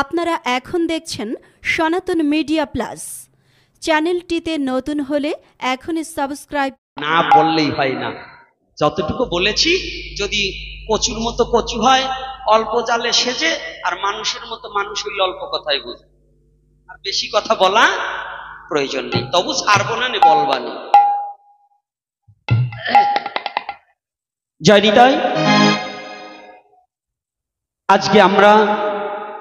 আপনারা এখন দেখছেন সনাতন মিডিয়া প্লাস। চ্যানেলটিতে নতুন হলে এখনই সাবস্ক্রাইব না বললেই হয় না। যতটুকু বলেছি, যদি কচুর মতো কচু হয়, অল্প জালে সেজে, আর মানুষের মতো মানুষ হইলে অল্প কথাই বুঝে, আর বেশি কথা বলা প্রয়োজন নেই। তবু ছাড়বো না, বলবানি। জয় নিতাই। আজকে আমরা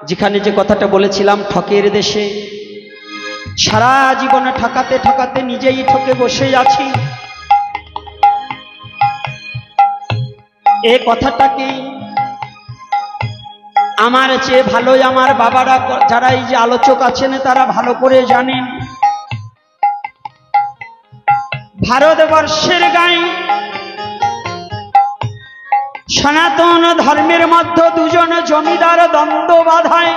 যেখানে যে কথাটা বলেছিলাম, ঠকের দেশে সারা জীবনে ঠকাতে ঠকাতে নিজেই ঠকে বসে আছি, এ কথাটাকে আমার চেয়ে ভালোই আমার বাবারা, যারা এই যে আলোচক আছেন, তারা ভালো করে জানেন। ভারতবর্ষের গায়ে সনাতন ধর্মের মধ্যে দুজন জমিদার দ্বন্দ্ব বাধায়।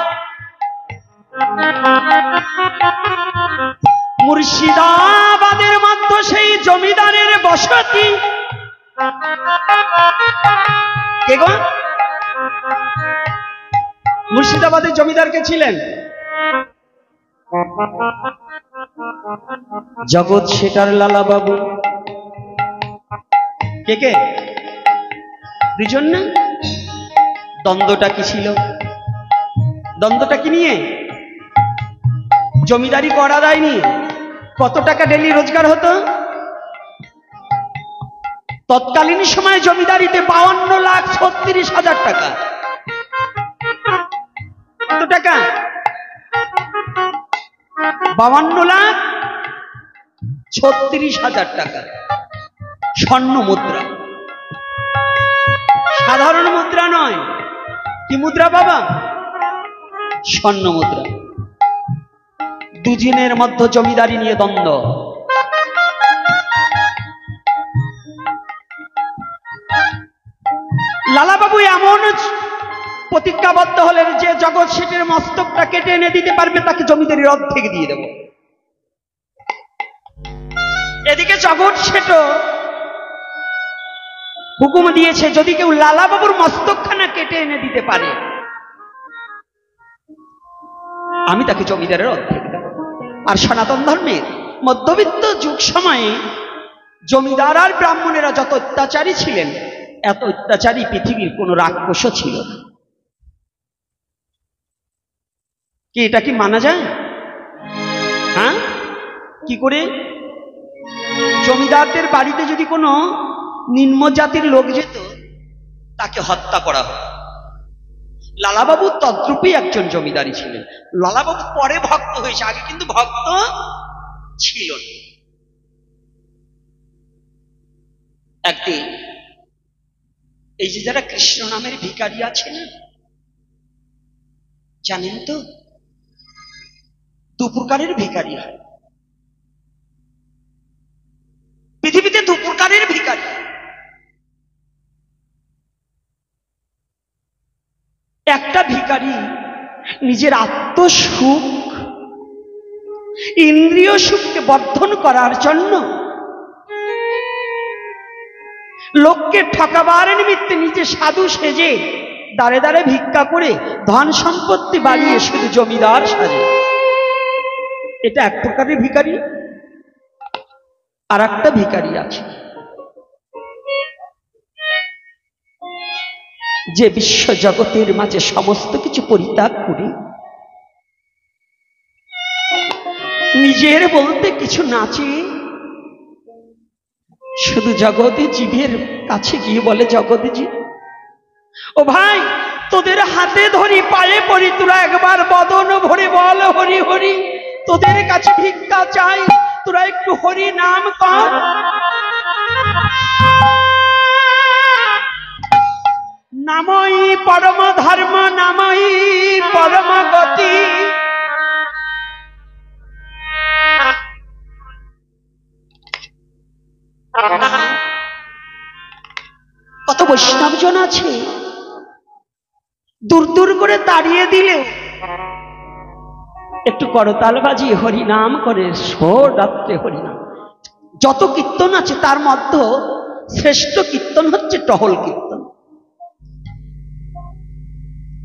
মুর্শিদাবাদের মধ্যে সেই জমিদারের বসতি। কে গো? মুর্শিদাবাদের জমিদার কে ছিলেন? জগৎ শেঠার লালা বাবু। কে কে? দুজন না? দ্বন্দ্বটা কি ছিল? দ্বন্দ্বটা কি নিয়ে? জমিদারি করা দেয়নি। কত টাকা ডেলি রোজগার হতো? তৎকালীন সময়ে জমিদারিতে 52,36,000 টাকা। কত টাকা? 52,36,000 টাকা স্বর্ণ মুদ্রা। সাধারণ মুদ্রা নয়। কি মুদ্রা বাবা? স্বর্ণ মুদ্রা। দুজনের মধ্যে জমিদারি নিয়ে দ্বন্দ্ব। লালাবাবু এমন প্রতিজ্ঞাবদ্ধ হলেন যে জগৎ শেঠের মস্তকটা কেটে এনে দিতে পারবে তাকে জমিদারির অর্ধেক দিয়ে দেব। এদিকে জগৎ শেঠ হুকুম দিয়েছে, যদি কেউ লালাবাবুর মস্তকখানা কেটে এনে দিতে পারে আমি তাকে জমিদারের অর্ধেক দেব। আর সনাতন ধর্মের মধ্যবিত্ত যুগ সময়ে জমিদার আর ব্রাহ্মণেরা যত অত্যাচারী ছিলেন, এত অত্যাচারী পৃথিবীর কোন রাক্ষসও ছিল না। কি এটা কি মানা যায়? হ্যাঁ, কি করে? জমিদারদের বাড়িতে যদি কোনো নিম্ন জাতির লোক যেত, তাকে হত্যা করা হতো। লালাবাবু তদ্রূপী একজন জমিদারি ছিলেন। লালাবাবু পরে ভক্ত হয়েছে, আগে কিন্তু ভক্ত ছিল না। একদিন এই যে যারা কৃষ্ণ নামের ভিখারি আছে না, জানেন তো, দু প্রকারের ভিখারি হয় পৃথিবীতে। দু প্রকারের ভিখারি। একটা ভিখারি নিজের আত্মসুখ, ইন্দ্রিয় সুখকে বর্ধন করার জন্য লোককে ঠকাবার নিমিত্তে নিজে সাধু সেজে দাঁড়ে দাঁড়ে ভিক্ষা করে ধন সম্পত্তি বাড়িয়ে শুধু জমিদার সাজে। এটা এক প্রকারের ভিখারি। আর একটা ভিখারি আছে যে বিশ্ব জগতের মাঝে সমস্ত কিছু পরিত্যাগ করে নিজের বলতে কিছু নাচে, শুধু জগতে জীবের কাছে গিয়ে বলে, জগতে জীব ও ভাই, তোদের হাতে ধরি, পায়ে পড়ি, তোরা একবার বদন ভরে বল হরি হরি। তোদের কাছে ভিক্ষা চাই, তোরা একটু হরি নাম কর। নামই পরম ধর্ম, নামই পরম গতি। কত বৈষ্ণবজন আছে, দূর দূর করে তাড়িয়ে দিলেও একটু করতাল বাজিয়ে হরিনাম করে রাত্রে হরিনাম। যত কীর্তন আছে তার মধ্যে শ্রেষ্ঠ কীর্তন হচ্ছে টহল কীর্তন।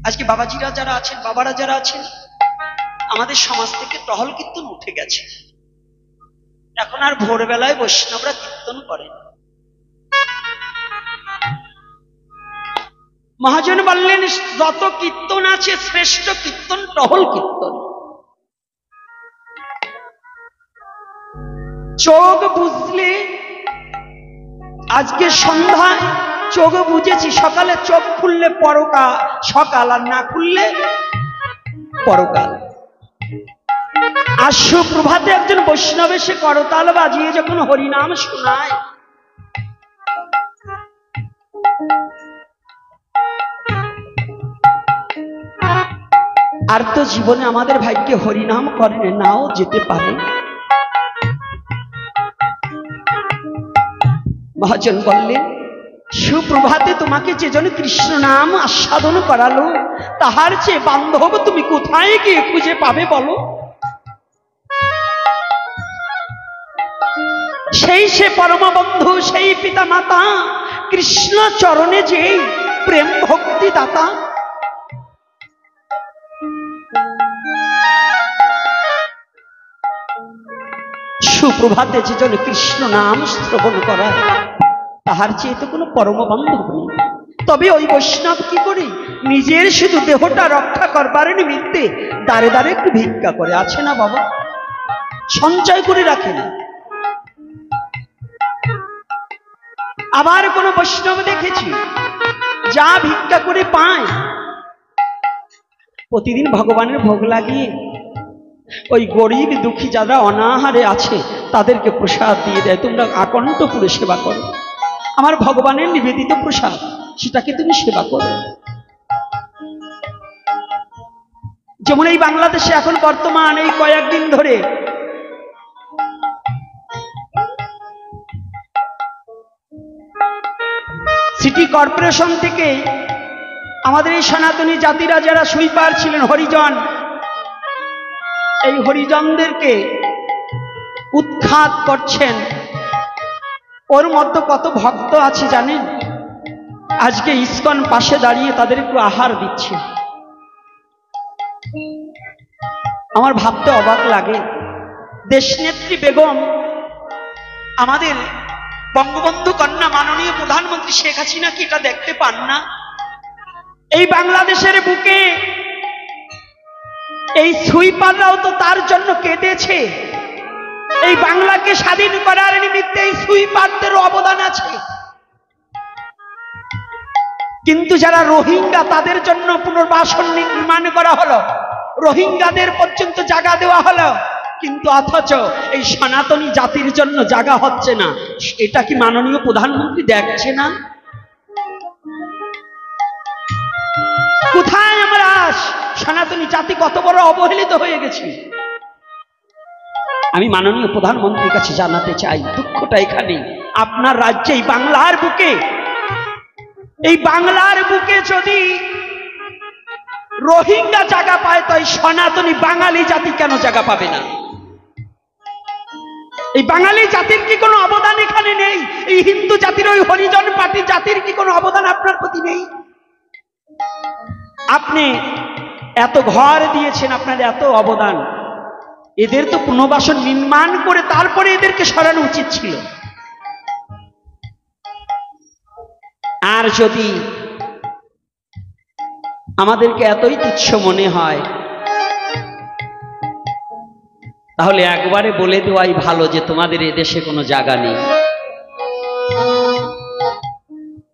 আজকে বাবাজিরা যারা আছেন, বাবারা যারা আছেন, আমাদের সমাজ থেকে টহল কীর্তন উঠে গেছে। এখন আর ভোরবেলায় বৈষ্ণবরা কীর্তন করেন। মহাজন বললেন যত কীর্তন আছে শ্রেষ্ঠ কীর্তন টহল কীর্তন। চোখ বুঝলে, আজকে সন্ধ্যায় চোখ বুঝেছি, সকালে চোখ খুললে পরকাল সকাল, আর না খুললে পরকাল। আর সুপ্রভাতে একজন বৈষ্ণব এসে করতাল বাজিয়ে যখন হরিনাম শোনায়, আর তো জীবনে আমাদের ভাগ্যে হরিনাম করেন নাও যেতে পারে। মহাজন বললেন সুপ্রভাতে তোমাকে যেজন কৃষ্ণ নাম আস্বাদন করালো, তাহার চেয়ে বান্ধব তুমি কোথায় গিয়ে খুঁজে পাবে বলো? সেই সে পরম বন্ধু, সেই পিতা মাতা, কৃষ্ণ চরণে যেই প্রেম ভক্তি দাতা। সুপ্রভাতে যেজন কৃষ্ণ নাম শ্রবণ করায়, তাহার চেয়ে তো কোনো পরম বান্ধব নেই। তবে ওই বৈষ্ণব কি করে নিজের শুধু দেহটা রক্ষা করবার নিমিত্তে দাঁড়ে দাঁড়ে একটু ভিক্ষা করে, আছে না বাবা? সঞ্চয় করে রাখে না। আবার কোন বৈষ্ণব দেখেছি যা ভিক্ষা করে পায়, প্রতিদিন ভগবানের ভোগ লাগিয়ে ওই গরিব দুঃখী যারা অনাহারে আছে তাদেরকে প্রসাদ দিয়ে দেয়। তোমরা আকণ্ঠপুরে সেবা করো, আমার ভগবানের নিবেদিত প্রসাদ, সেটাকে তুমি সেবা করো। যেমন এই বাংলাদেশে এখন বর্তমান এই কয়েকদিন ধরে সিটি কর্পোরেশন থেকে আমাদের এই সনাতনী জাতিরা যারা সুইপার ছিলেন, হরিজন, এই হরিজনদেরকে উৎখাত করছেন। ওর মধ্যে কত ভক্ত আছে জানেন? আজকে ইসকন পাশে দাঁড়িয়ে তাদের একটু আহার দিচ্ছে। আমার ভাবতে অবাক লাগে, দেশনেত্রী বেগম, আমাদের বঙ্গবন্ধু কন্যা মাননীয় প্রধানমন্ত্রী শেখ হাসিনা কি এটা দেখতে পান না? এই বাংলাদেশের বুকে এই সুইপাররাও তো তার জন্য কেঁদেছে। এই বাংলাকে স্বাধীন করার নিমিত্তে এই সুইপারদেরও অবদান আছে। কিন্তু যারা রোহিঙ্গা, তাদের জন্য পুনর্বাসন নির্মাণ করা হলো, রোহিঙ্গাদের পর্যন্ত জায়গা দেওয়া হলো, কিন্তু অথচ এই সনাতনী জাতির জন্য জায়গা হচ্ছে না। এটা কি মাননীয় প্রধানমন্ত্রী দেখছে না? কোথায় আমরা সনাতনী জাতি কত বড় অবহেলিত হয়ে গেছি। আমি মাননীয় প্রধানমন্ত্রীর কাছে জানাতে চাই, দুঃখটা এখানে আপনার রাজ্যে, এই বাংলার বুকে, এই বাংলার বুকে যদি রোহিঙ্গা জায়গা পায়, তো এই সনাতনী বাঙালি জাতি কেন জায়গা পাবে না? এই বাঙালি জাতির কি কোনো অবদান এখানে নেই? এই হিন্দু জাতির, ওই হরিজন পার্টি জাতির কি কোনো অবদান আপনার প্রতি নেই? আপনি এত ঘর দিয়েছেন, আপনার এত অবদান, এদের তো পুনর্বাসন নির্মাণ করে তারপরে এদেরকে সরানো উচিত ছিল। আর যদি আমাদেরকে এতই তুচ্ছ মনে হয়, তাহলে একবারে বলে দেওয়াই ভালো যে তোমাদের এদেশে কোনো জায়গা নেই।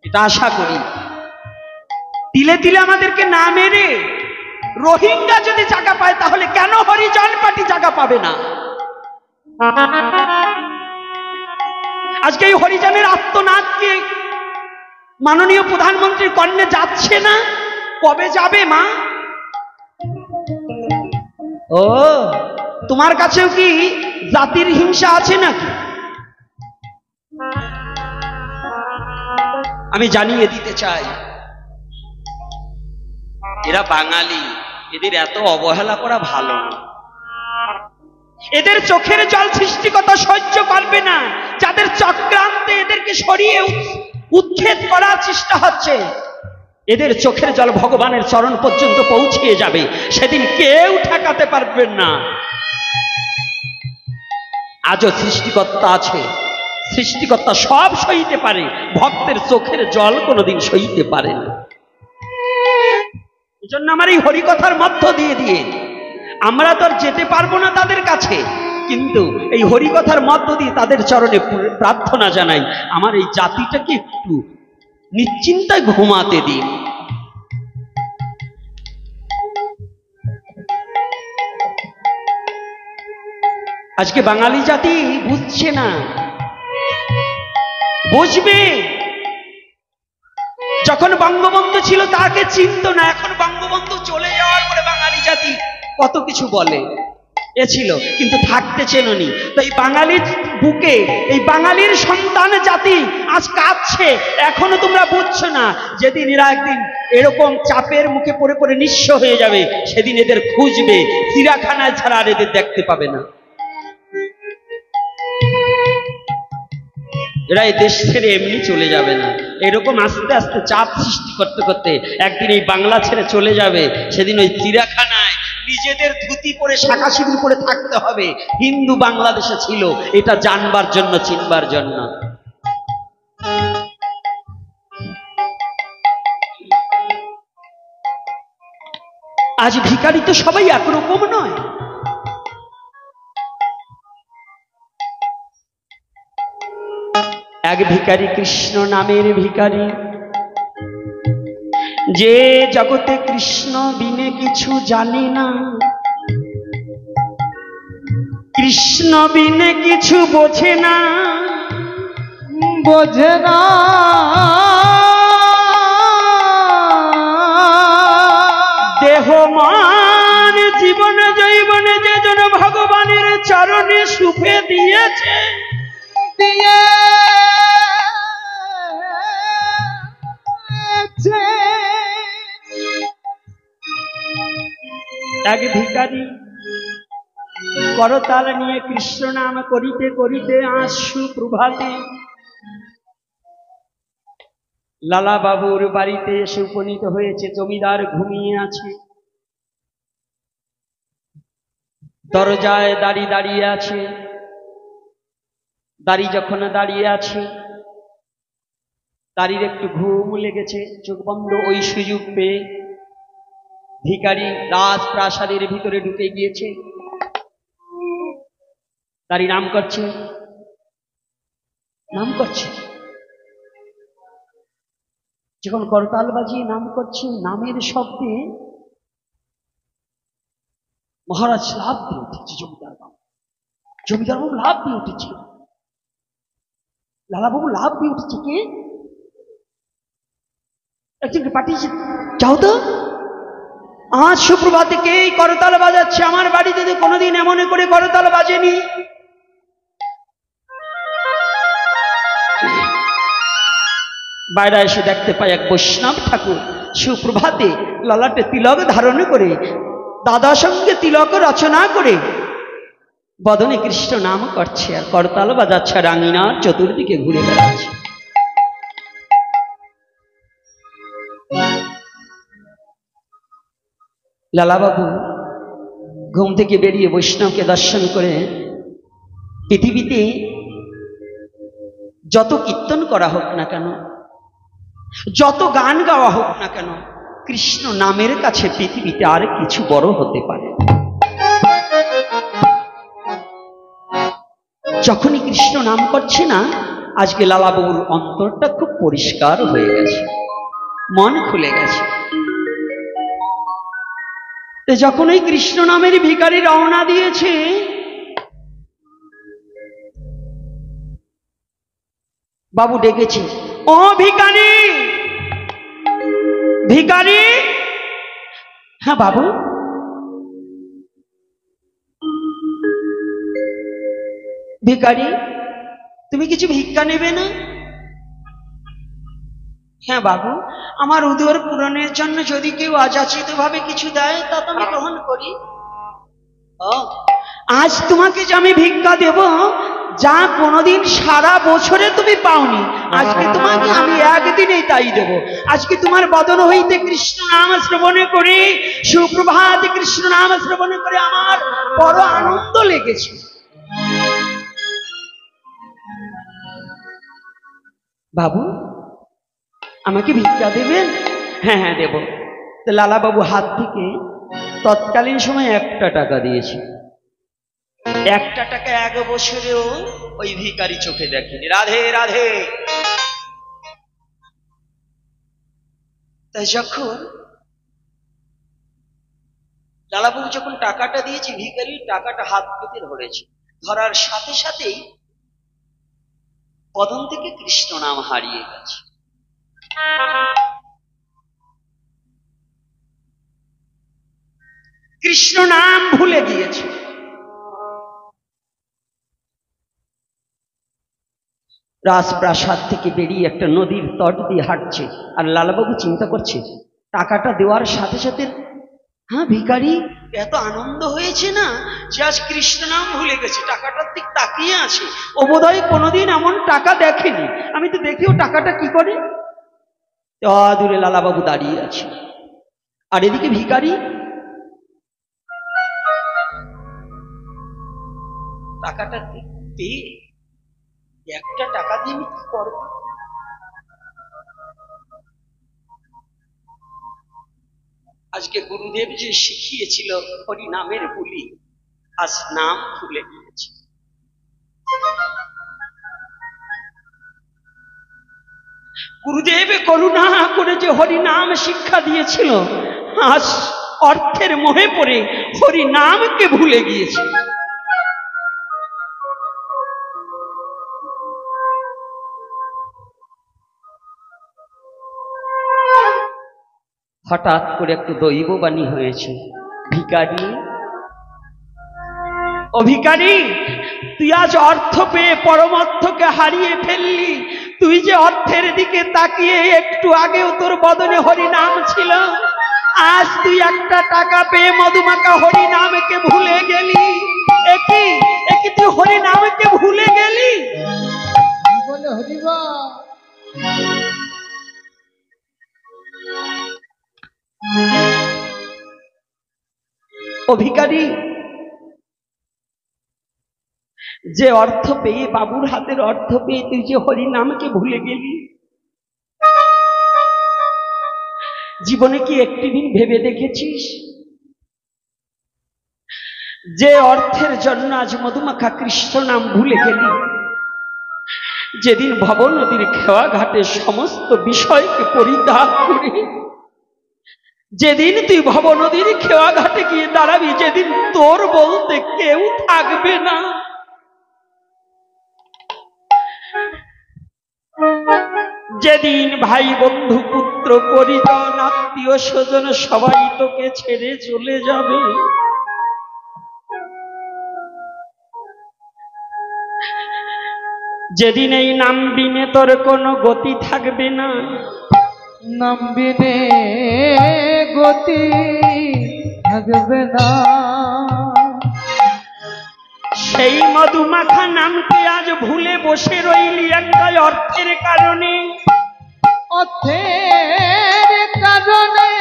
এটা আশা করি। তিলে তিলে আমাদেরকে না মেরে রোহিঙ্গা যদি জায়গা পায়, তাহলে কেন হরিজন পার্টি জায়গা পাবে না? আজকে এই হরিজনের আত্মনাদকে মাননীয় প্রধানমন্ত্রীর কর্ণে যাচ্ছে না। কবে যাবে মা? ও, তোমার কাছেও কি জাতির হিংসা আছে নাকি? আমি জানিয়ে দিতে চাই, এরা বাঙালি, এদের এত অবহেলা করা ভালো না। এদের চোখের জল সৃষ্টিকর্তা সহ্য করবে না। যাদের চক্রান্তে এদেরকে সরিয়ে উচ্ছেদ করার চেষ্টা হচ্ছে, এদের চোখের জল ভগবানের চরণ পর্যন্ত পৌঁছিয়ে যাবে, সেদিন কেউ ঠেকাতে পারবেন না। আজও সৃষ্টিকর্তা আছে, সৃষ্টিকর্তা সব সইতে পারে, ভক্তের চোখের জল কোনোদিন সইতে পারে না। এজন্য আমার এই হরিকথার মধ্য দিয়ে দিয়ে আমরা তো আর যেতে পারবো না তাদের কাছে, কিন্তু এই হরিকথার মধ্য দিয়ে তাদের চরণে প্রার্থনা জানাই, আমার এই জাতিটাকে একটু নিশ্চিন্তায় ঘুমাতে দিন। আজকে বাঙালি জাতি বুঝছে না, বুঝবে। যখন বঙ্গবন্ধু ছিল তাকে চিনত না, এখন বঙ্গবন্ধু চলে যাওয়ার পরে বাঙালি জাতি কত কিছু বলে। এ ছিল কিন্তু থাকতে চেননি। তো এই বাঙালির বুকে এই বাঙালির সন্তান জাতি আজ কাঁদছে, এখনো তোমরা বুঝছো না। যেদিন এরা একদিন এরকম চাপের মুখে পড়ে পড়ে নিঃস্ব হয়ে যাবে, সেদিন এদের খুঁজবে, চিড়িয়াখানায় ছাড়া আর এদের দেখতে পাবে না। এরা এই দেশ ছেড়ে এমনি চলে যাবে না, এরকম আস্তে আস্তে চাপ সৃষ্টি করতে করতে একদিন এই বাংলা ছেড়ে চলে যাবে। সেদিন ওই চিড়িয়াখানায় নিজেদের ধুতি পরে শাখা সিঁদুর পরে থাকতে হবে। হিন্দু বাংলাদেশে ছিল, এটা জানবার জন্য, চিনবার জন্য। আজ ভিখারি তো সবাই একরকম নয়। এক ভিখারি কৃষ্ণ নামের ভিখারি, যে জগতে কৃষ্ণ বিনে কিছু জানে না, কৃষ্ণ বিনে কিছু বোঝে না, বোঝে না। দেহ মান জীবন জৈবনে যে জন ভগবানের চরণে সুফে দিয়েছে, দিয়ে এক ভিখারি করতাল নিয়ে কৃষ্ণ নাম করিতে করিতে আজ সুপ্রভাতে লালা বাবুর বাড়িতে এসে উপনীত হয়েছে। জমিদার ঘুমিয়ে আছে, দরজায় দাঁড়িয়ে দাঁড়িয়ে আছে। দাঁড়িয়ে যখন দাঁড়িয়ে আছে, দাঁড়িয়ে একটু ঘুম লেগেছে, চোখ বন্ধ। ওই সুযোগ পেয়ে ভিখারি রাজপ্রাসাদের ভিতরে ঢুকে গিয়েছে। দাঁড়িয়ে নাম করছে, নাম করছে। যখন করতাল বাজিয়ে নাম করছে, নামের শব্দে মহারাজ লাভ দিয়ে উঠেছে। জমিদার বাবু লাভ দিয়ে উঠেছে, লালাবাবু লাভ দিয়ে উঠেছে। কে? একজনকে পাঠিয়েছে, যাও তো, আজ সুপ্রভাতে কে করতাল বাজাচ্ছে? আমার বাড়িতে তো কোনোদিন এমন করে করতাল বাজেনি। বাইরে এসে দেখতে পাই এক বৈষ্ণব ঠাকুর সুপ্রভাতে ললাটে তিলক ধারণ করে, দাদা সঙ্গে তিলক রচনা করে বদনে কৃষ্ণ নাম করছে আর করতাল বাজাচ্ছে, আর আঙিনার চতুর্দিকে ঘুরে বেড়াচ্ছে। লালাবাবু ঘুম থেকে বেরিয়ে বৈষ্ণবকে দর্শন করে, পৃথিবীতে যত কীর্তন করা হোক না কেন, যত গান গাওয়া হোক না কেন, কৃষ্ণ নামের কাছে পৃথিবীতে আর কিছু বড় হতে পারে। যখনই কৃষ্ণ নাম করছে না, আজকে লালাবাবুর অন্তরটা খুব পরিষ্কার হয়ে গেছে, মন খুলে গেছে। যখন ওই কৃষ্ণ নামের ভিখারি রওনা দিয়েছে, বাবু ডেকেছে, ও ভিখারি, ভিখারি। হ্যাঁ বাবু। ভিখারি, তুমি কিছু ভিক্ষা নেবে না? হ্যাঁ বাবু, আমার উদর পূরণের জন্য যদি কেউ অযাচিত ভাবে কিছু দেয় তা তো আমি গ্রহণ করি। আজ তোমাকে যে আমি ভিক্ষা দেব, যা কোনোদিন সারা বছরে তুমি পাওনি, আজকে তোমাকে আমি একদিনেই তাই দেব। আজকে তোমার বদন হইতে কৃষ্ণ নাম শ্রবণে করে, সুপ্রভাত কৃষ্ণ নাম শ্রবণে করে আমার বড় আনন্দ লেগেছে। বাবু, আমাকে ভিক্ষা দেবেন? হ্যাঁ হ্যাঁ দেব। তো লালা বাবু হাত থেকে তৎকালীন সময় 1টা টাকা দিয়েছে। 1টা টাকা 1 বছরেও ওই ভিখারি চোখে দেখেনি। রাধে রাধে। তাই যখন লালাবাবু যখন টাকাটা দিয়েছে, ভিখারি টাকাটা হাত পেতে ধরেছে, ধরার সাথে সাথেই বদন থেকে কৃষ্ণ নাম হারিয়ে গেছে। কৃষ্ণ নাম ভুলে গিয়েছে। রাজপ্রাসাদ থেকে বেরিয়ে একটা নদীর তট দিয়ে হাঁটছে, আর লালাবাবু চিন্তা করছে টাকাটা দেওয়ার সাথে সাথে, হ্যাঁ ভিখারি এত আনন্দ হয়েছে না যে আজ কৃষ্ণ নাম ভুলে গেছে, টাকাটার দিক তাকিয়ে আছে। ও বোধহয় কোনোদিন এমন টাকা দেখেনি। আমি তো দেখি ও টাকাটা কি করে। দূরে লালাবাবু দাঁড়িয়ে আছে, আর এদিকে ভিখারি টাকাটা পেয়ে 1টা টাকা দিয়ে আমি কি করবো? আজকে গুরুদেব যে শিখিয়েছিল হরি নামের বুলি, আজ নাম ভুলে গিয়েছে। গুরুদেব করুণা করে যে হরি নাম শিক্ষা দিয়েছিল, আজ অর্থের মোহে পড়ে হরি নামকে ভুলে গিয়েছে। হঠাৎ করে একটু দৈববাণী হয়েছে, ভিখারি ও ভিখারি, তুই আজ অর্থ পেয়ে পরমার্থকে হারিয়ে ফেললি। তুই যে অর্থের দিকে তাকিয়ে একটু আগেও তোর বদনে হরি নাম ছিল, আজ তুই 1টা টাকা পেয়ে মধুমাখা হরি নামকে ভুলে গেলি। একই তুই হরি নামকে ভুলে গেলি। বলে হরিবা ও ভিখারি, যে অর্থ পেয়ে, বাবুর হাতের অর্থ পেয়ে তুই যে হরি নামকে ভুলে গেলি, জীবনে কি একটি দিন ভেবে দেখেছিস যে অর্থের জন্য আজ মধুমাখা কৃষ্ণ নাম ভুলে গেলি? যেদিন ভব নদীর খেওয়া ঘাটে সমস্ত বিষয়কে পরিত্যাগ করে, যেদিন তুই ভব নদীর খেওয়া ঘাটে গিয়ে দাঁড়াবি, যেদিন তোর বলতে কেউ থাকবে না, যেদিন ভাই বন্ধু পুত্র পরিজন আত্মীয় স্বজন সবাই তোকে ছেড়ে চলে যাবে, যেদিন এই নাম বিনে তোর কোনো গতি থাকবে না, নাম বিনে গতি থাকবে না, সেই মধুমাখা নামকে আজ ভুলে বসে রইলি একটা অর্থের কারণে। অর্থের কারণে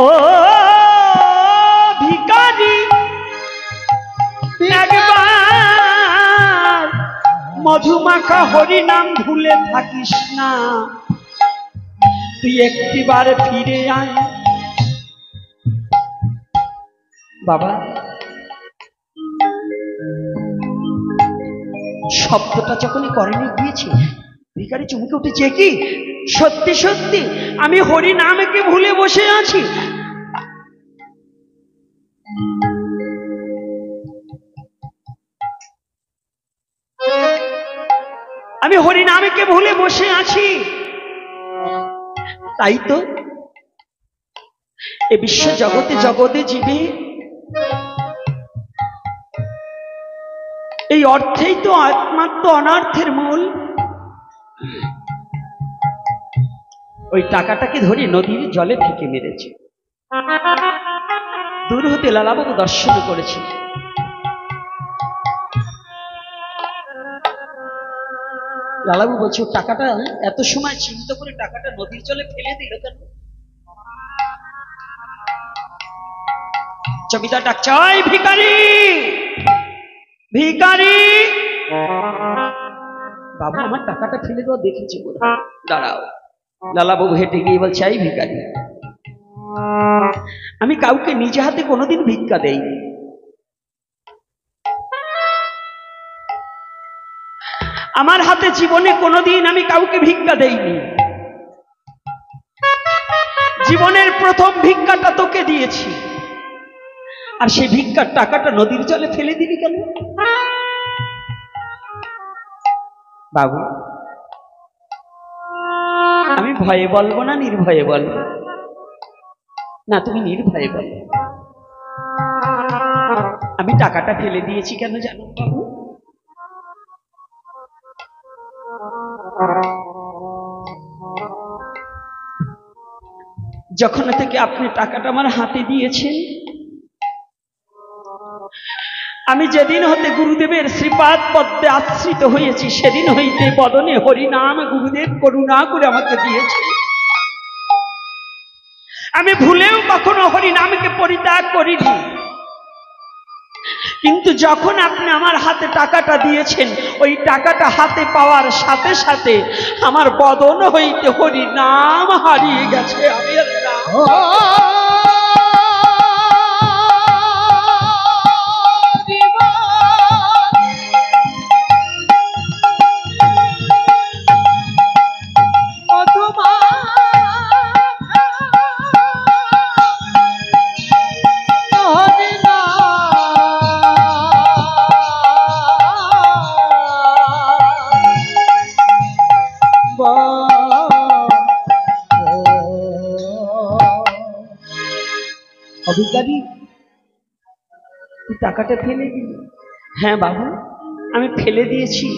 ও ভিখারি, একবার মধুমাখা হরি নাম ভুলে থাকিস না। তুই একটিবার ফিরে আয়। বাবা, শব্দটা যখনই করেনি গিয়েছে, ভিখারি চমকে উঠেছে, কি সত্যি সত্যি আমি হরি নামকে ভুলে বসে আছি। আমি হরি নামকে ভুলে বসে আছি। তাই তো এ বিশ্ব জগতে জগতে জীবে এই অর্থেই তো একমাত্র অনর্থের মূল। ওই টাকাটাকে ধরে নদীর জলে ফেঁকে মেরেছে। দূর হতে লালাবাবু দর্শন করেছেন। লালাবাবু বলছে টাকাটা এত সময় চিন্তা করে টাকাটা নদীর জলে ফেলে দিল কেন? জমিদার ডাকছে, ওই ভিখারি, ভিখারি। বাবু আমার টাকাটা ফেলে দেওয়া দেখেছি বোধহয়, দাঁড়াও। লালাবাবু হেঁটে গিয়ে বলছে, এই ভিখারি, আমি কাউকে নিজে হাতে কোনোদিন ভিক্ষা দেইনি। আমার হাতে জীবনে কোনোদিন আমি কাউকে ভিক্ষা দেইনি। জীবনের প্রথম ভিক্ষাটা তোকে দিয়েছি, আর সেই ভিক্ষার টাকাটা নদীর জলে ফেলে দিলি কেন? বাবু আমি ভয়ে বলবো না নির্ভয়ে বলবো? না, তুমি নির্ভয়ে বলো। আমি টাকাটা ফেলে দিয়েছি কেন জানো বাবু? যখন থেকে আপনি টাকাটা আমার হাতে দিয়েছেন, আমি যেদিন হতে গুরুদেবের শ্রীপাদ পদ্মে আশ্রিত হয়েছি, সেদিন হইতে বদনে হরিনাম গুরুদেব করুণা করে আমাকে দিয়েছে। আমি ভুলেও কখনো হরিনামকে পরিত্যাগ করিনি। কিন্তু যখন আপনি আমার হাতে টাকাটা দিয়েছেন, ওই টাকাটা হাতে পাওয়ার সাথে সাথে আমার বদন হইতে হরিনাম হারিয়ে গেছে। আমি আর অভিজ্ঞানী তুই টাকাটা ফেলে দিলি? হ্যাঁ বাবু, আমি ফেলে দিয়েছি।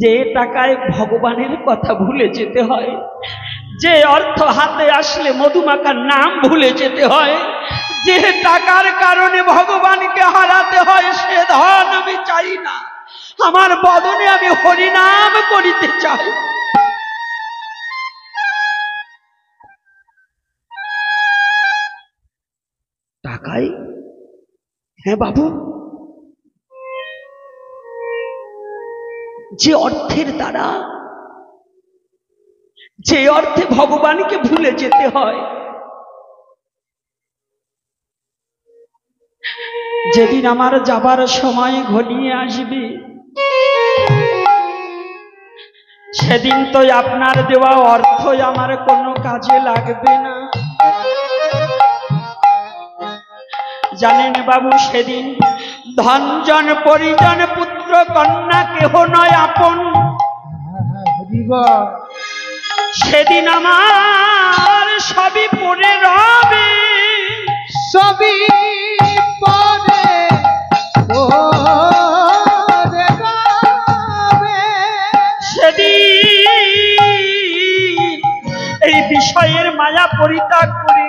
যে টাকায় ভগবানের কথা ভুলে যেতে হয়, যে অর্থ হাতে আসলে মধুমাখার নাম ভুলে যেতে হয়, যে টাকার কারণে ভগবানকে হারাতে হয়, সে ধন আমি চাই না। আমার বদনে আমি হরিনাম করিতে চাই। টাকায়? হ্যাঁ বাবু, যে অর্থের দ্বারা, যে অর্থে ভগবানকে ভুলে যেতে হয়, যেদিন আমার যাবার সময় ঘনিয়ে আসবে, সেদিন তো আপনার দেওয়া অর্থ আমার কোনো কাজে লাগবে না। জানেন বাবু, সেদিন ধনজন পরিজন পুত্র কন্যা কেহ নয় আপন। সেদিন আমার সবই পড়ে রবে, সবই পড়ে সেদিন এই বিষয়ের মায়া পরিত্যাগ করে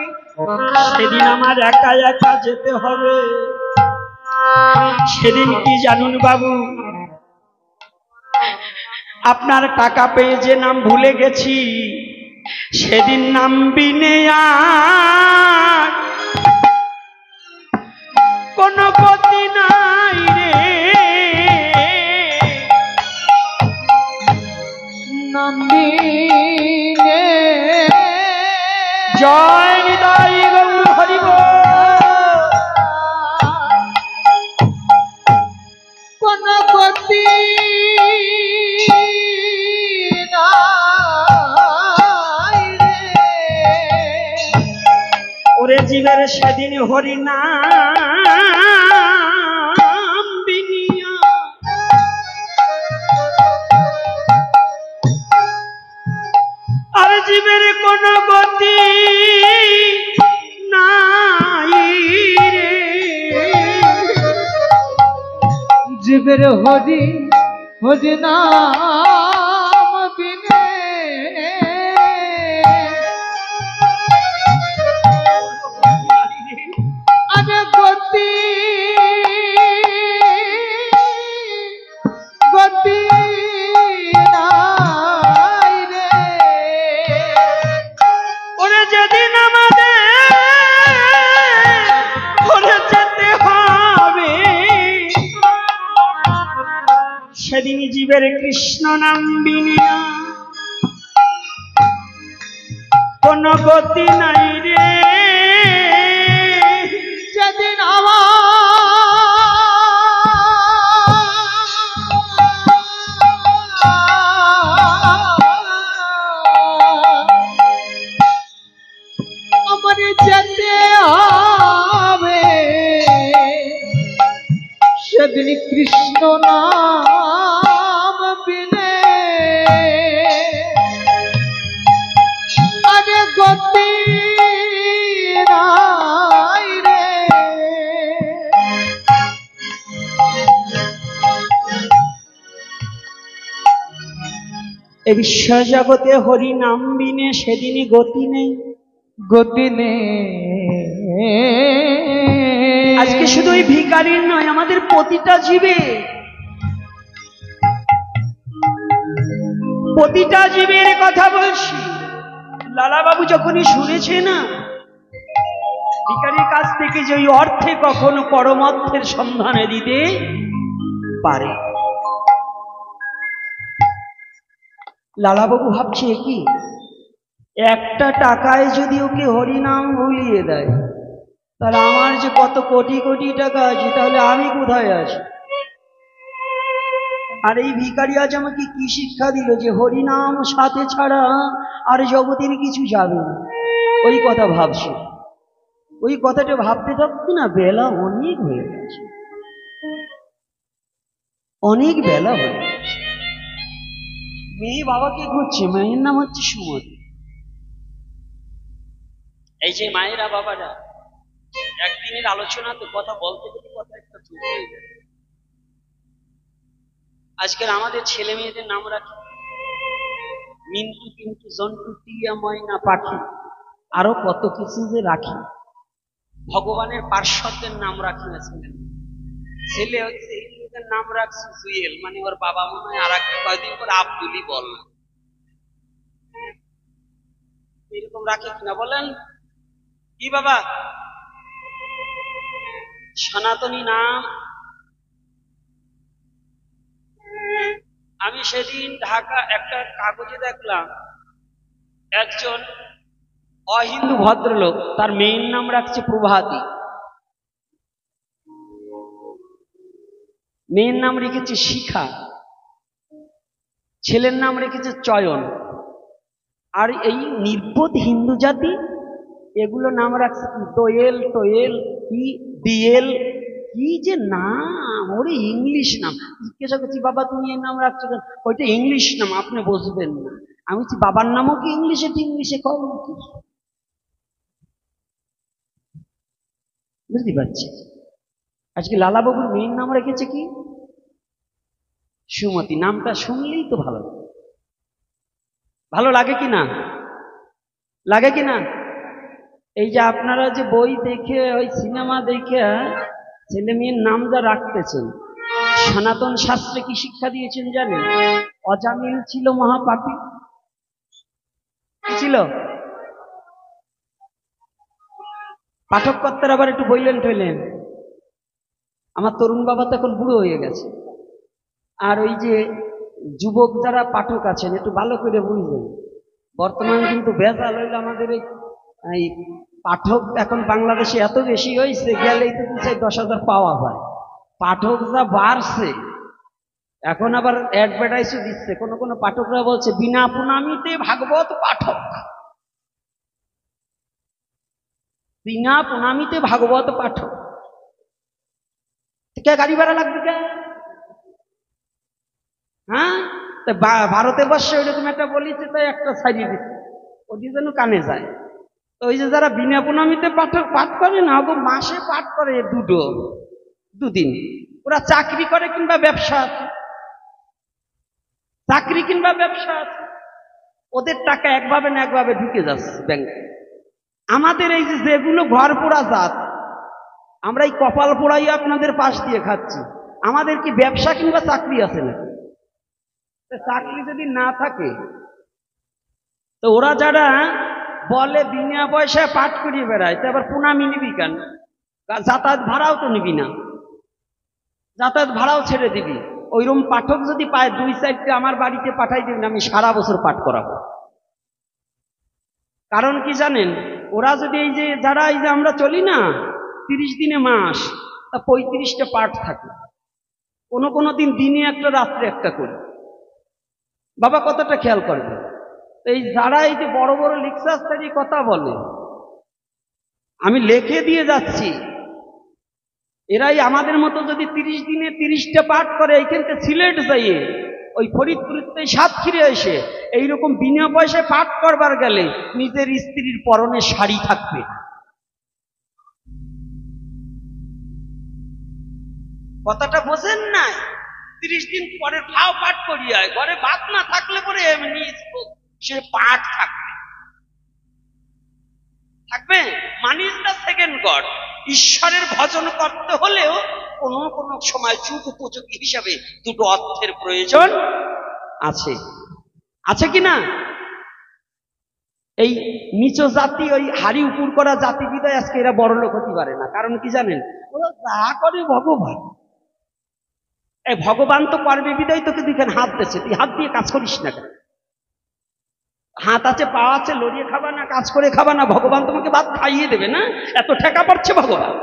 সেদিন আমার একা একা যেতে হবে। সেদিন কি জানুন বাবু, আপনার টাকা পেয়ে যে নাম ভুলে গেছি, সেদিন নাম বিনে আর কোনো গতি নাই রে। নাম বিনে জয় নিতাই গৌর হরি বল। কোন গতি নাই রে। ওরে জীবের সেদিন হরি নাম বিনিয়া আর জীবের কোন গতি নাই রে। জীবের হরি হরি নাম বিনে যেদিন আমাদের ঘরে যেতে হবে সেদিন জীবের কৃষ্ণ নাম বিনা কোন গতি নাই রে। যেদিন আমার যেতে হবে সেদিন কৃষ্ণ নাম বিনে আরে গতি নাই রে। এই বিশ্ব জগতে হরি নাম বিনে সেদিনই গতি নেই, গতি নেই। আজকে শুধু ওই ভিখারির নয়, আমাদের প্রতিটা জীবে, প্রতিটা জীবের কথা বলছি। লালাবাবু যখনই শুনেছে না ভিখারির কাছ থেকে যে ওই অর্থে কখনো পরমার্থের সন্ধানে দিতে পারে, লালাবাবু ভাবছে কি একটা টাকায় যদি ওকে হরিনাম ভুলিয়ে দেয় তাহলে আমার যে কত কোটি কোটি টাকা আছে, তাহলে আমি কোথায় আছি? আর এই ভিখারি আজ আমাকে কি শিক্ষা দিল যে হরিনাম সাথে ছাড়া আর জগতের কিছু যাবে না। ওই কথা ভাবছি, ওই কথাটা ভাবতে ভাবতে না বেলা অনেক হয়ে গেছে, অনেক বেলা হয়ে গেছে। মেয়ে বাবাকে খুঁজছে, মেয়ের নাম হচ্ছে সুমতি। এই যে মায়েরা বাবারা একদিনের আলোচনা তো কথা বলতে গেলে কথা একটা চুপ হয়ে যায়। আজকের আমাদের ছেলে মেয়েদের নাম রাখি মিন্টু, পিন্টু, জন্টু, টিয়া, ময়না, পাখি, আরো কত কিছু যে রাখি। ভগবানের পার্শ্বদের নাম রাখি না ছেলে, ছেলে হচ্ছে এদের নাম রাখছে জুয়েল, মানে ওর বাবা মনে হয় আর কয়দিন পর আব্দুলি বল, এরকম রাখে কিনা বলেন? কি বাবা সনাতনী নাম? আমি সেদিন ঢাকা একটা কাগজে দেখলাম একজন অহিন্দু ভদ্রলোক তার মেয়ের নাম রাখছে প্রভাতী, মেয়ের নাম রেখেছে শিখা, ছেলের নাম রেখেছে চয়ন। আর এই নির্বোধ হিন্দু জাতি এগুলো নাম রাখছে কি দোয়েল টোয়েল কি দিয়েল, কি যে নাম, ওরে ইংলিশ নাম। জিজ্ঞাসা করছি বাবা তুমি এর নাম রাখছো কেন? ওইটা ইংলিশ নাম, আপনি বুঝবেন না। আমি বলছি বাবার নামও কি ইংলিশে? ইংলিশে কম কি বুঝতে পারছি। আজকে লালাবাবুর মেয়ের নাম রেখেছে কি সুমতি। নামটা শুনলেই তো ভালো, ভালো লাগে কি না? লাগে কি না? এই যে আপনারা যে বই দেখে ওই সিনেমা দেখে ছেলে মেয়ের নাম যা রাখতেছেন, সনাতন শাস্ত্রে কি শিক্ষা দিয়েছেন জানেন? অজামিল ছিল মহাপাপী। কি ছিল? পাঠক কর্তার আবার একটু বইলেন টইলেন। আমার তরুণ বাবা তো এখন বুড়ো হয়ে গেছে, আর ওই যে যুবক যারা পাঠক আছেন একটু ভালো করে বুঝবেন, বর্তমান কিন্তু ভেজাল হইল আমাদের এই পাঠক এখন বাংলাদেশে এত বেশি হয়েছে, গেলেই তো 10,000 পাওয়া যায়। পাঠক যা বাড়ছে, এখন আবার অ্যাডভার্টাইজও দিচ্ছে। কোন কোন পাঠকরা বলছে বিনা প্রণামীতে ভাগবত পাঠক, বিনা প্রণামীতে ভাগবত পাঠক। কে গাড়ি ভাড়া লাগবে কে? হ্যাঁ, ভারতের বর্ষে ওইরকম একটা বলিছে, তাই একটা ছাড়িয়ে দিচ্ছে, ওটি যেন কানে যায়। তো ওই যে যারা বিনা প্রণামীতে পাঠ করে না, ওগো মাসে পাঠ করে দুদিন। ওরা চাকরি করে কিংবা ব্যবসা আছে, চাকরি কিংবা ব্যবসা আছে, ওদের টাকা একভাবে না একভাবে ঢুকে যাচ্ছে ব্যাংকে। আমাদের এই যেগুলো ঘর পোড়া জাত, আমরা এই কপাল পোড়াই আপনাদের পাশ দিয়ে খাচ্ছি। আমাদের কি ব্যবসা কিংবা চাকরি আছে না? চাকরি যদি না থাকে তো ওরা যারা বলে বিনা পয়সায় পাঠ করিয়ে বেড়ায়, তো আবার প্রণামী নিবি কেন? যাতায়াত ভাড়াও তো নিবি না, যাতায়াত ভাড়াও ছেড়ে দিবি। ওইরকম পাঠক যদি পায় 2-4টা আমার বাড়িতে পাঠাই দিবেন, আমি সারা বছর পাঠ করাবো। কারণ কি জানেন, ওরা যদি এই যে যারা এই যে আমরা চলি না 30 দিনে মাস, তা 35টা পাঠ থাকে, কোনো দিন দিনে একটা রাত্রে একটা করি। বাবা কথাটা খেয়াল করবে। এই যারা এই যে বড় বড় লেকচারস্টারি কথা বলে, আমি লিখে দিয়ে যাচ্ছি, এরাই আমাদের মতো যদি 30 দিনে 30টা পাঠ করে, এইখান থেকে সিলেট যাইয়ে ওই ফরিদপুরতে সাতক্ষীরে এসে এইরকম বিনা পয়সায় পাঠ করবার গেলে নিজের স্ত্রীর পরনে শাড়ি থাকবে। কথাটা বোঝেন না? 30 দিন পরে ফাও পাঠ করিয়া ঘরে ভাত না থাকলে পরে এমনি সে পাঠ থাকবে। Money is the second god. ঈশ্বরের ভজন করতে হলেও কোন সময় যুগ উপযোগী হিসাবে দুটো অর্থের প্রয়োজন আছে, আছে কিনা? এই নিচ জাতি, ওই হাড়ি উপর করা জাতি বিদায় আজকে এরা বড় লোক হতে পারে না। কারণ কি জানেন, ওরা যা করে ভগবান, এই ভগবান তো পারবে বিদায় তোকে দুইখান হাত দিয়েছে, তুই হাত দিয়ে কাজ করিস না কেন? হাত আছে, পা আছে, লড়িয়ে খাবা না, কাজ করে খাবা না, ভগবান তোমাকে ভাত খাইয়ে দেবে না? এত ঠেকা পড়ছে ভগবান,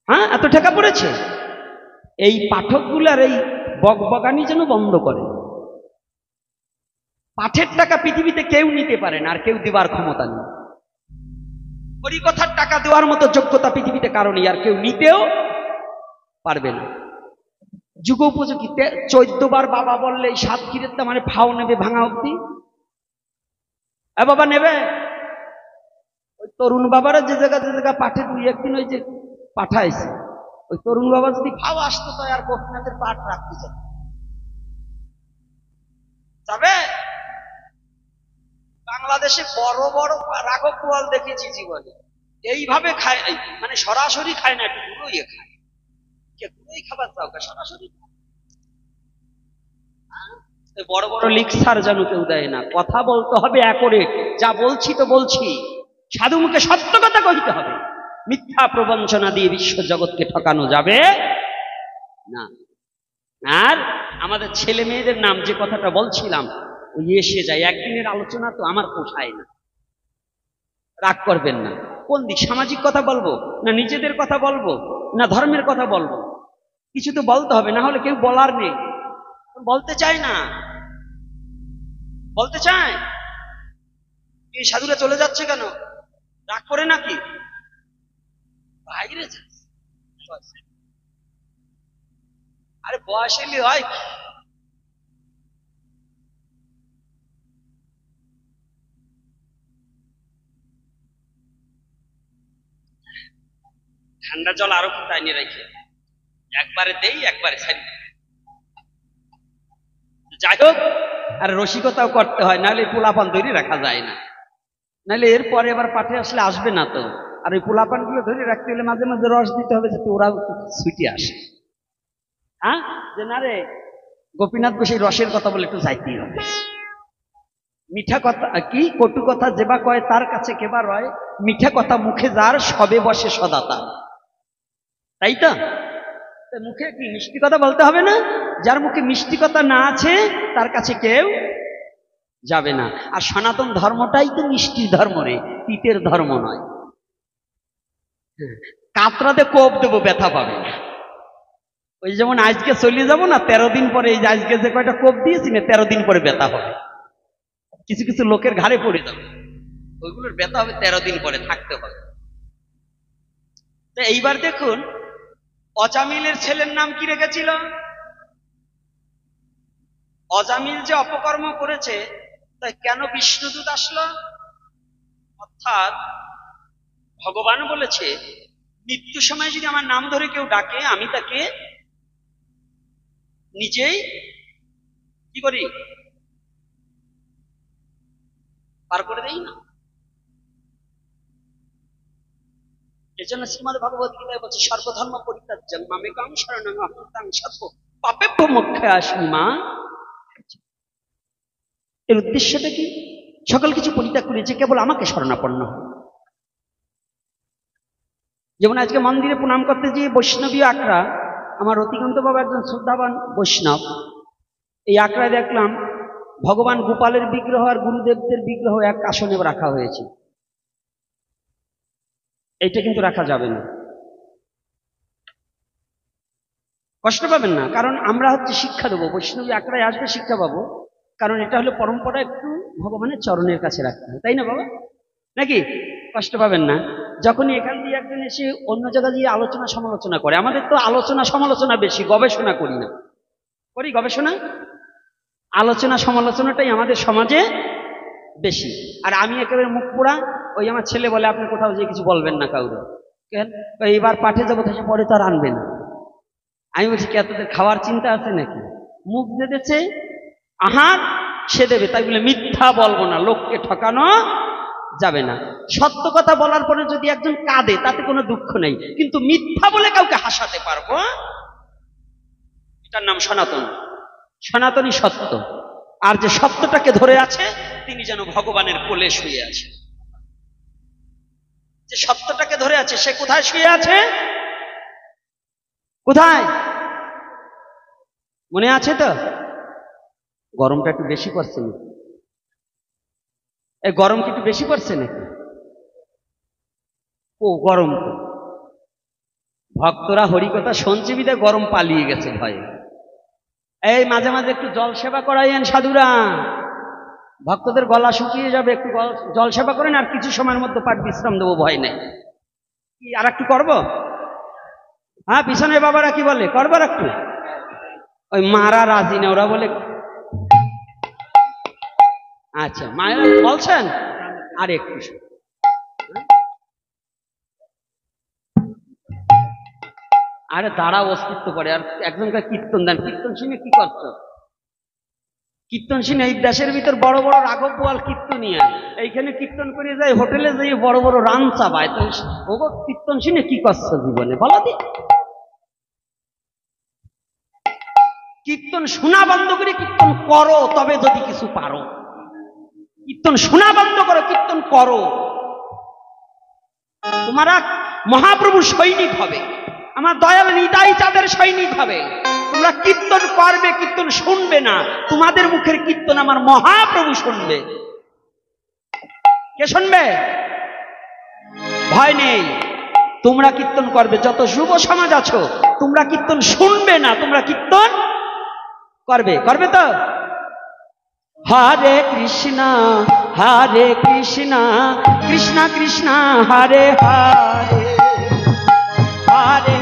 হ্যাঁ এত ঠেকা পড়েছে। এই পাঠকগুলার এই বকবকানি যেন বন্ধ করে। পাঠের টাকা পৃথিবীতে কেউ নিতে পারে না, আর কেউ দেবার ক্ষমতা নেই। হরিকথার টাকা দেওয়ার মতো যোগ্যতা পৃথিবীতে কারো নেই, আর কেউ নিতেও পারবে না। যুগ উপযোগী 14 বার বাবা বললে এই সাতক্ষীরের তো মানে ফাও নেবে ভাঙা অব্দি। বাবা নেবে? ওই তরুণ বাবারা যে জায়গা পাঠে 2-1 দিন ওই যে পাঠাইছে, ওই তরুণ বাবা যদি ফাও আসতো তো আর গোপীনাথের পাঠ রাখতে যাবে। বাংলাদেশে বড় বড় রাঘব বোয়াল দেখেছি জীবনে, এইভাবে খায়, মানে সরাসরি খায় না, একটু দূরই খায়। খাবার দাও সরাসরি, বড় বড় লিকসার যেন কেউ দেয় না। কথা বলতে হবে অ্যাকোরেট, যা বলছি তো বলছি, সাধু মুখে সত্য কথা কইতে হবে। মিথ্যা প্রবঞ্চনা দিয়ে বিশ্ব জগৎকে ঠকানো যাবে না। আর আমাদের ছেলে মেয়েদের নাম যে কথাটা বলছিলাম, ওই এসে যায় একদিনের আলোচনা, তো আমার পোষায় না, রাগ করবেন না। কোন দিক, সামাজিক কথা বলবো না নিজেদের কথা বলবো না ধর্মের কথা বলবো? কিছু তো বলতে হবে, না হলে কেউ বলার নেই। বলতে চায় না, বলতে চায়। এই সাধুরা চলে যাচ্ছে কেন? রাগ করে নাকি? বাইরে আরে বয়স এলে হয়। ঠান্ডা জল আরো ফুটাইনি রেখে একবারে দেই, একবারে ছাড়ি। যাই হোক, আর রসিকতাও করতে হয়, নাহলে পোলাপান ধরে রাখা যায় না। নাহলে এরপরে আবার পাঠে আসলে আসবে না তো। আর ওই পোলাপান গুলো ধরে রাখতে হলে মাঝে মাঝে রস দিতে হবে, যাতে ওরা ছুটে আসে। হ্যাঁ, যে না রে গোপীনাথ বসে রসের কথা বলে একটু যাইতেই হবে। মিঠা কথা কি, কটু কথা যেবা কয় তার কাছে কেবা রয়, মিঠা কথা মুখে যার সবে বসে সদাতা। তাই তো? মুখে কি মিষ্টি কথা বলতে হবে না? যার মুখে মিষ্টি কথা না আছে তার কাছে কেউ যাবে না। আর সনাতন ধর্মটাই তো মিষ্টির ধর্ম রে, তিতের ধর্ম নয়। কাতরাতে কোপ দেবো, ব্যথা পাবে না। ওই যেমন আজকে চলে যাবো না, 13 দিন পরে, এই যে আজকে যে কয়টা কোপ দিয়েছি না, 13 দিন পরে ব্যথা হবে। কিছু কিছু লোকের ঘাড়ে পড়ে যাবে, ওইগুলোর ব্যথা হবে 13 দিন পরে, থাকতে হবে। তো এইবার দেখুন, অজামিলের ছেলের নাম কি রেখেছিল? অজামিল যে অপকর্ম করেছে, তাই কেন বিষ্ণুদূত আসলো? অর্থাৎ ভগবান বলেছে, মৃত্যু সময় যদি আমার নাম ধরে কেউ ডাকে, আমি তাকে নিজেই কি করি, পার করে দেই না। এজন্য শ্রীমদ ভগবত গীতায় বলছে, সর্বধর্ম পরিত্যাজ্যং মামেকং শরণং অহং ত্বং সর্ব পাপেভ্যো মোক্ষায় আস্মি মা। এর উদ্দেশ্যটা কি? সকল কিছু পরিত্যাগ করেছে, কেবল আমাকে শরণাপন্ন। যেমন আজকে মন্দিরে প্রণাম করতে গিয়ে বৈষ্ণবী আখড়া, আমার রতিকান্ত বাবা একজন শ্রদ্ধাবান বৈষ্ণব, এই আখড়ায় দেখলাম ভগবান গোপালের বিগ্রহ আর গুরুদেবদের বিগ্রহ এক আসনে রাখা হয়েছে। এইটা কিন্তু রাখা যাবে না, কষ্ট পাবেন না, কারণ আমরা হচ্ছে শিক্ষা দেবো, বৈষ্ণবী আখড়ায় আসবে শিক্ষা পাবো, কারণ এটা হলো পরম্পরা, একটু ভগবানের চরণের কাছে রাখতে হয়, তাই না বাবা? নাকি? কষ্ট পাবেন না। যখনই এখান দিয়ে একজন এসে অন্য জায়গা দিয়ে আলোচনা সমালোচনা করে, আমাদের তো আলোচনা সমালোচনা বেশি, গবেষণা করি না। করি গবেষণা? আলোচনা সমালোচনাটাই আমাদের সমাজে বেশি। আর আমি একেবারে মুখ পোড়া, ওই আমার ছেলে বলে আপনি কোথাও যে কিছু বলবেন না কাউরে, কেন এইবার পাঠে যাবো, থেকে পরে তো আর আনবে না। আমি বলছি কে, তোদের খাওয়ার চিন্তা আছে নাকি? মুখ দেছে আহার সে দেবে, তাই বলে মিথ্যা বলবো না, লোককে ঠকানো যাবে না। সত্য কথা বলার পরে যদি একজন কাঁদে তাতে কোনো দুঃখ নেই, কিন্তু মিথ্যা বলে কাউকে হাসাতে পারবো, এটার নাম সনাতন, সনাতনী সত্য। আর যে সত্যটাকে ধরে আছে তিনি যেন ভগবানের কোলে শুয়ে আছে। যে সত্যটাকে ধরে আছে সে কোথায় শুয়ে আছে? কোথায় মনে আছে তো? গরমটা একটু বেশি পড়ছে নাকি? এই গরম কি একটু বেশি পড়ছে নাকি? ও গরম তো, ভক্তরা হরিকথা শুনছে বিধায় গরম পালিয়ে গেছে ভয়ে। এই মাঝে মাঝে একটু জল সেবা করাইয়েন সাধুরা, ভক্তদের গলা শুকিয়ে যাবে, একটু জল সেবা করেন, আর কিছু সময়ের মধ্যে পাঠ বিশ্রাম দেবো, ভয় নেই। কি আর একটু করবো? হ্যাঁ, পিছনে বাবারা কি বলে, করবো আর একটু? ওই মারা রাজি না, ওরা বলে আচ্ছা মায়েরা বলছেন আর একটু। আরে দাঁড়া, অস্তিত্ব করে, আর একজনকে কীর্তন দেন, কীর্তন শুনে কি করত? কীর্তন শুনে এই দেশের ভিতর বড় বড় রাঘব বোয়াল কীর্তনিয়া এইখানে কীর্তন করে যায়, হোটেলে যাই বড় বড় রান চাবায়, তো ও কীর্তন শুনে কি করছো জীবনে বলো দি? কীর্তন শোনা বন্ধ করে কীর্তন করো, তবে যদি কিছু পারো। কীর্তন শোনা বন্ধ করো, কীর্তন করো। তোমরা মহাপ্রভুর সৈনিক হবে, আমার দয়াল নিতাই চাঁদের সৈনিক হবে। তোমরা কীর্তন করবে, কীর্তন শুনবে না, তোমাদের মুখের কীর্তন আমার মহাপ্রভু শুনবে। কে শুনবে? ভয় নেই, তোমরা কীর্তন করবে। যত যুব সমাজ আছো তোমরা কীর্তন শুনবে না, তোমরা কীর্তন করবে। করবে তো? হরে কৃষ্ণ কৃষ্ণ কৃষ্ণ হরে হরে, হরে